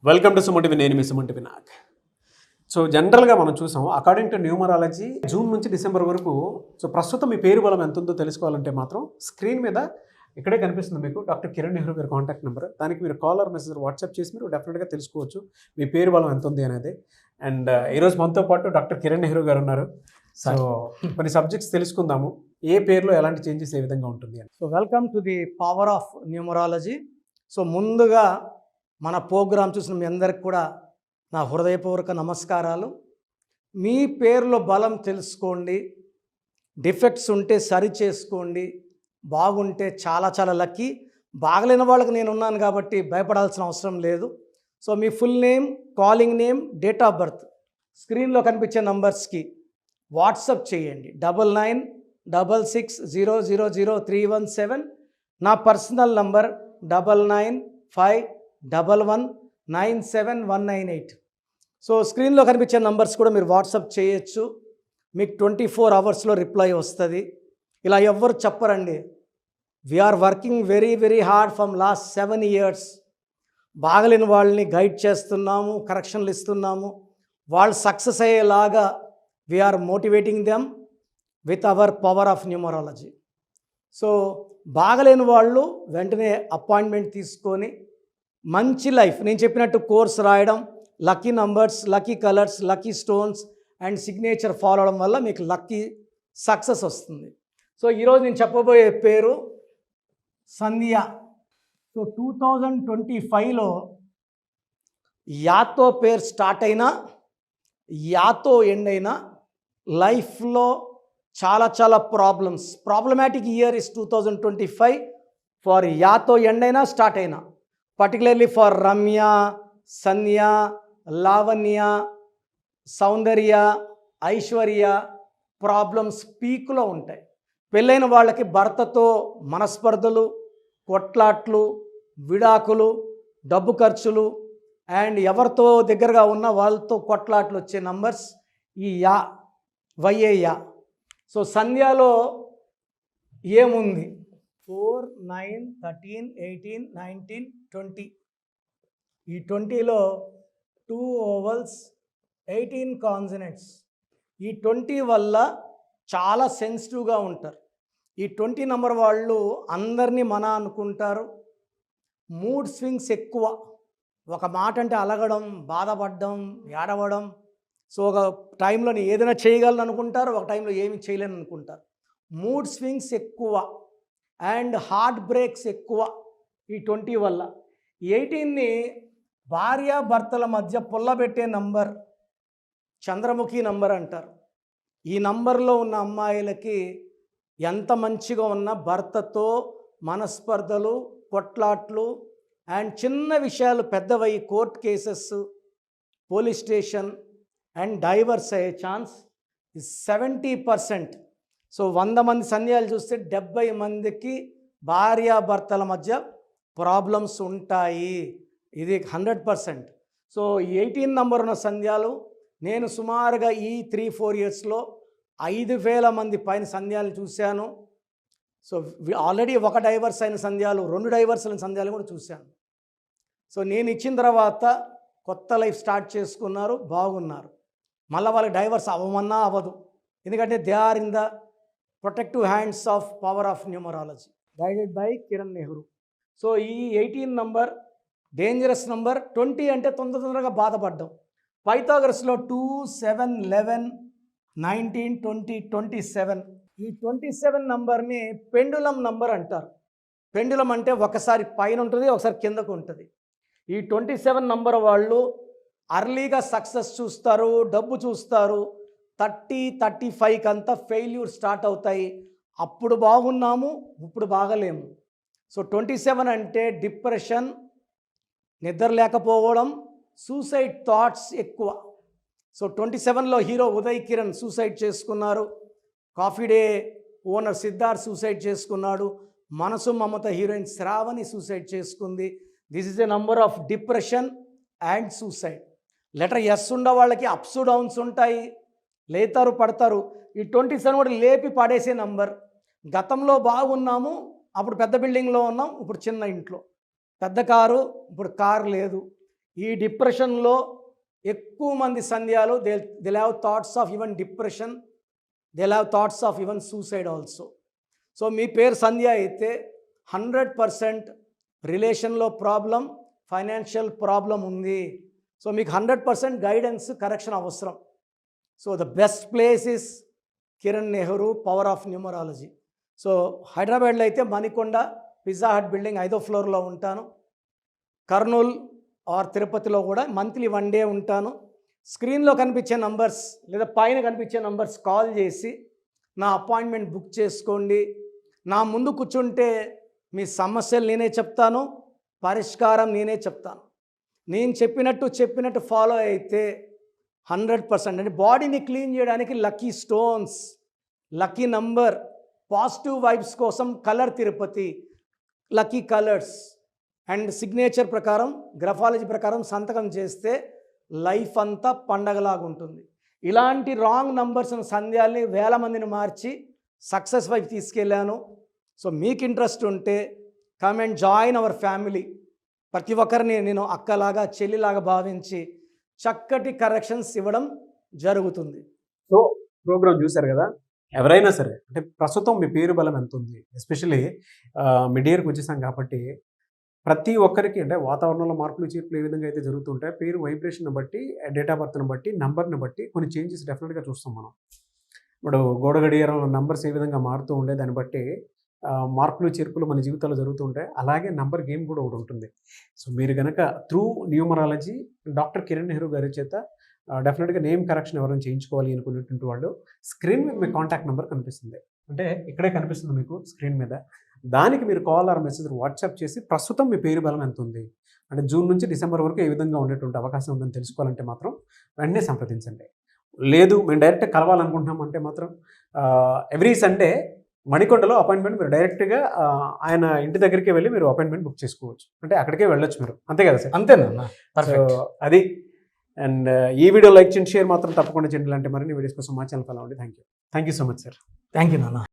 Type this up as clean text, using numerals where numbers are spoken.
Welcome to Suman TV. నేను మీ Suman TV Nag. So జనరల్గా మనం చూసాం, అకార్డింగ్ టు న్యూమరాలజీ జూన్ నుంచి డిసెంబర్ వరకు ప్రస్తుతం మీ పేరు బలం ఎంత ఉందో తెలుసుకోవాలంటే మాత్రం స్క్రీన్ మీద ఇక్కడే కనిపిస్తుంది మీకు డాక్టర్ కిరణ్ నెహ్రూ గారి కాంటాక్ట్ నెంబర్. దానికి మీరు కాలర్ మెసేజ్ వాట్సాప్ చేసి మీరు డెఫినెట్గా తెలుసుకోవచ్చు మీ పేరు బలం ఎంత ఉంది అనేది. అండ్ ఈరోజు మనతో పాటు డాక్టర్ కిరణ్ నెహ్రూ గారు ఉన్నారు. సో కొన్ని సబ్జెక్ట్స్ తెలుసుకుందాము, ఏ పేరులో ఎలాంటి చేంజెస్ ఏ విధంగా ఉంటుంది అని. So welcome to the power of numerology. So ముందుగా మన ప్రోగ్రాం చూసిన మీ అందరికి కూడా నా హృదయపూర్వక నమస్కారాలు. మీ పేరులో బలం తెలుసుకోండి, డిఫెక్ట్స్ ఉంటే సరి చేసుకోండి, బాగుంటే చాలా చాలా లక్కీ. బాగలేని వాళ్ళకి నేను ఉన్నాను కాబట్టి భయపడాల్సిన అవసరం లేదు. So me full name, calling name, date of birth స్క్రీన్లో కనిపించే నంబర్స్కి వాట్సప్ చేయండి. 9966000317. నా పర్సనల్ నంబర్ 9951119798. సో స్క్రీన్లో కనిపించే నంబర్స్ కూడా మీరు వాట్సప్ చేయొచ్చు. మీకు 24 అవర్స్లో రిప్లై వస్తుంది. ఇలా ఎవ్వరు చెప్పరండి. We are working very very hard from last 7 years. బాగలేని వాళ్ళని గైడ్ చేస్తున్నాము, కరెక్షన్లు ఇస్తున్నాము. వాళ్ళు సక్సెస్ అయ్యేలాగా we are motivating them with our power of numerology. So బాగలేని వాళ్ళు వెంటనే అపాయింట్మెంట్ తీసుకొని మంచి లైఫ్, నేను చెప్పినట్టు కోర్స్ రాయడం, lucky numbers, lucky colours, lucky stones and signature follow అవడం వల్ల మీకు లక్కీ సక్సెస్ వస్తుంది. సో ఈరోజు నేను చెప్పబోయే పేరు సంధ్య. సో 2025లో యాతో పేరు స్టార్ట్ అయినా యాతో ఎండ్ అయినా లైఫ్లో చాలా చాలా ప్రాబ్లమాటిక్ ఇయర్ ఇస్ 2025 ఫర్ యాతో ఎండ్ అయినా స్టార్ట్ అయినా, particularly for Ramya, Sandhya, Lavanya, Soundarya, Aishwarya. Problems పీక్లో ఉంటాయి. పెళ్ళైన వాళ్ళకి భర్తతో మనస్పర్ధలు, కొట్లాట్లు, విడాకులు, డబ్బు ఖర్చులు అండ్ ఎవరితో దగ్గరగా ఉన్న వాళ్ళతో కొట్లాట్లు వచ్చే నంబర్స్ ఈ యా, వైఏ యా. సో సంధ్యాలో ఏముంది? 4, 9, 13, 18, 19, 20. ఈ 20లో 2 ఓవల్స్, 18 కాన్సనెంట్స్. ఈ 20 వల్ల చాలా సెన్సిటివ్గా ఉంటారు. ఈ 20 నెంబర్ వాళ్ళు అందరినీ మన అనుకుంటారు. మూడ్ స్వింగ్స్ ఎక్కువ. ఒక మాట అంటే అలగడం, బాధపడడం, ఏడవడం. సో ఒక టైంలో నేను ఏదైనా చేయగలను అనుకుంటారు, ఒక టైంలో ఏమి చేయలేను అనుకుంటారు. మూడ్ స్వింగ్స్ ఎక్కువ అండ్ హార్ట్ బ్రేక్స్ ఎక్కువ ఈ 20 వల్ల. 18ని భార్యాభర్తల మధ్య పుల్లబెట్టే నంబర్, చంద్రముఖి నంబర్ అంటారు. ఈ నంబర్లో ఉన్న అమ్మాయిలకి ఎంత మంచిగా ఉన్న భర్తతో మనస్పర్ధలు, కొట్లాట్లు అండ్ చిన్న విషయాలు పెద్దవై court cases, police station and divorce అయ్యే ఛాన్స్ 70%. సో 100 మంది సంధ్యాలు చూస్తే 70 మందికి భార్యాభర్తల మధ్య ప్రాబ్లమ్స్ ఉంటాయి. ఇది 100%. సో 18 నంబర్ ఉన్న సంధ్యాలు నేను సుమారుగా ఈ 3-4 ఇయర్స్లో 5,000 మంది పైన సంధ్యాలు చూశాను. సో ఆల్రెడీ ఒక డైవర్స్ అయిన సంధ్యాలు, 2 డైవర్స్ అయిన సంధ్యాలు కూడా చూశాను. సో నేను ఇచ్చిన తర్వాత కొత్త లైఫ్ స్టార్ట్ చేసుకున్నారు, బాగున్నారు. మళ్ళీ వాళ్ళకి డైవర్స్ అవ్వమన్నా అవ్వదు, ఎందుకంటే they are in the protective hands of power of numerology guided by Kiran Nehru. So ఈ 18 నంబర్ డేంజరస్ నంబర్. 20 అంటే తొందరగా బాధపడ్డం. పైథాగరస్లో 2, 7, 11, 19, 20, 27. ఈ 27 నంబర్ని పెండులం నంబర్ అంటారు. పెండులం అంటే ఒకసారి పైన ఉంటుంది, ఒకసారి కిందకు ఉంటుంది. ఈ 27 నంబర్ వాళ్ళు అర్లీగా సక్సెస్ చూస్తారు, డబ్బు చూస్తారు. 30-35 అంతా ఫెయిల్యూర్ స్టార్ట్ అవుతాయి. అప్పుడు బాగున్నాము, ఇప్పుడు బాగలేము. సో 27 అంటే డిప్రెషన్, నిద్ర లేకపోవడం, సూసైడ్ థాట్స్ ఎక్కువ. సో 27లో హీరో ఉదయ్ కిరణ్ సూసైడ్ చేసుకున్నారు. Coffee day owner Siddharth suicide చేసుకున్నాడు. మనసు మమత హీరోయిన్ శ్రావణి సూసైడ్ చేసుకుంది. This is a number of depression and suicide. Letter S ఉన్న వాళ్ళకి అప్స్ డౌన్స్ ఉంటాయి, లేతారు పడతారు. ఈ 27 కూడా లేపి పడేసే నంబర్. గతంలో బాగున్నాము, అప్పుడు పెద్ద బిల్డింగ్లో ఉన్నాం, ఇప్పుడు చిన్న ఇంట్లో. పెద్ద కారు, ఇప్పుడు కారు లేదు. ఈ డిప్రెషన్లో ఎక్కువ మంది సంధ్యాలు they have thoughts of even depression, they have thoughts of even suicide also. So మీ పేరు సంధ్య అయితే 100% రిలేషన్లో ప్రాబ్లం, ఫైనాన్షియల్ ప్రాబ్లం ఉంది. సో మీకు 100% గైడెన్స్, కరెక్షన్ అవసరం. So the best place is Kiran Nehru power of numerology. So హైదరాబాద్లో అయితే మణికొండ పిజ్జా హట్ బిల్డింగ్ 5వ ఫ్లోర్లో ఉంటాను. కర్నూలు ఆర్ తిరుపతిలో కూడా మంత్లీ 1 డే ఉంటాను. స్క్రీన్లో కనిపించే నంబర్స్ లేదా పైన కనిపించే నంబర్స్ కాల్ చేసి నా అపాయింట్మెంట్ బుక్ చేసుకోండి. నా ముందు కూర్చుంటే మీ సమస్యలు నేనే చెప్తాను, పరిష్కారం నేనే చెప్తాను. నేను చెప్పినట్టు ఫాలో అయితే 100% అంటే బాడీని క్లీన్ చేయడానికి lucky stones, lucky number, positive vibes కోసం colour therapy, lucky colours and signature ప్రకారం, గ్రఫాలజీ ప్రకారం సంతకం చేస్తే లైఫ్ అంతా పండగలాగా ఉంటుంది. ఇలాంటి రాంగ్ నంబర్స్ సంధ్యాల్ని 1000 మందిని మార్చి సక్సెస్ వైపు తీసుకెళ్ళాను. సో మీకు ఇంట్రెస్ట్ ఉంటే come and join our family. ప్రతి ఒక్కరిని నేను అక్కలాగా చెల్లిలాగా భావించి చక్కటి కరెక్షన్స్ ఇవ్వడం జరుగుతుంది. సో ప్రోగ్రామ్ చూశారు కదా, ఎవరైనా సరే అంటే ప్రస్తుతం మీ పేరు బలం ఎంత ఉంది, ఎస్పెషల్లీ మిడ్ ఇయర్కి వచ్చేసాం కాబట్టి ప్రతి ఒక్కరికి అంటే వాతావరణంలో మార్పులు చేర్పులు ఏ విధంగా అయితే జరుగుతుంటాయి, పేరు వైబ్రేషన్ బట్టి, డేట్ ఆఫ్ బర్త్ని బట్టి, నంబర్ని బట్టి కొన్ని చేంజెస్ డెఫినెట్గా చూస్తాం మనం. ఇప్పుడు గోడ గడియారంలో నంబర్స్ ఏ విధంగా మారుతూ ఉండే దాన్ని బట్టి మార్పులు చేర్పులు మన జీవితాల్లో జరుగుతూ ఉంటాయి. అలాగే నంబర్ గేమ్ కూడా ఒకటి ఉంటుంది. సో మీరు కనుక through numerology doctor Kiran Nehru గారి చేత డెఫినెట్గా నేమ్ కరెక్షన్ ఎవరైనా చేయించుకోవాలి అనుకునేటువంటి వాళ్ళు స్క్రీన్ మీద మీ కాంటాక్ట్ నెంబర్ కనిపిస్తుంది, అంటే ఇక్కడే కనిపిస్తుంది మీకు స్క్రీన్ మీద. దానికి మీరు కాల్ ఆర్ మెసేజ్ వాట్సాప్ చేసి ప్రస్తుతం మీ పేరు బలం ఎంత ఉంది, అంటే జూన్ నుంచి డిసెంబర్ వరకు ఏ విధంగా ఉండేటువంటి అవకాశం ఉందని తెలుసుకోవాలంటే మాత్రం వెంటనే సంప్రదించండి. లేదు మేము డైరెక్ట్ కలవాలనుకుంటున్నాం అంటే మాత్రం ఎవ్రీ సండే మణికొండలో అపాయింట్మెంట్ మీరు డైరెక్ట్గా ఆయన ఇంటి దగ్గరికి వెళ్ళి మీరు అపాయింట్మెంట్ బుక్ చేసుకోవచ్చు, అంటే అక్కడికే వెళ్ళొచ్చు మీరు, అంతే కదా సార్? అంతేనా? సో అది. అండ్ ఈ వీడియో లైక్ చేయండి, షేర్ మాత్రం తప్పకుండా చేయండి. అంటే మరిన్ని వీడియోస్ కోసం మా ఛానల్ ఫాలో అవ్వండి. Thank you so much sir. Thank you నాన్న.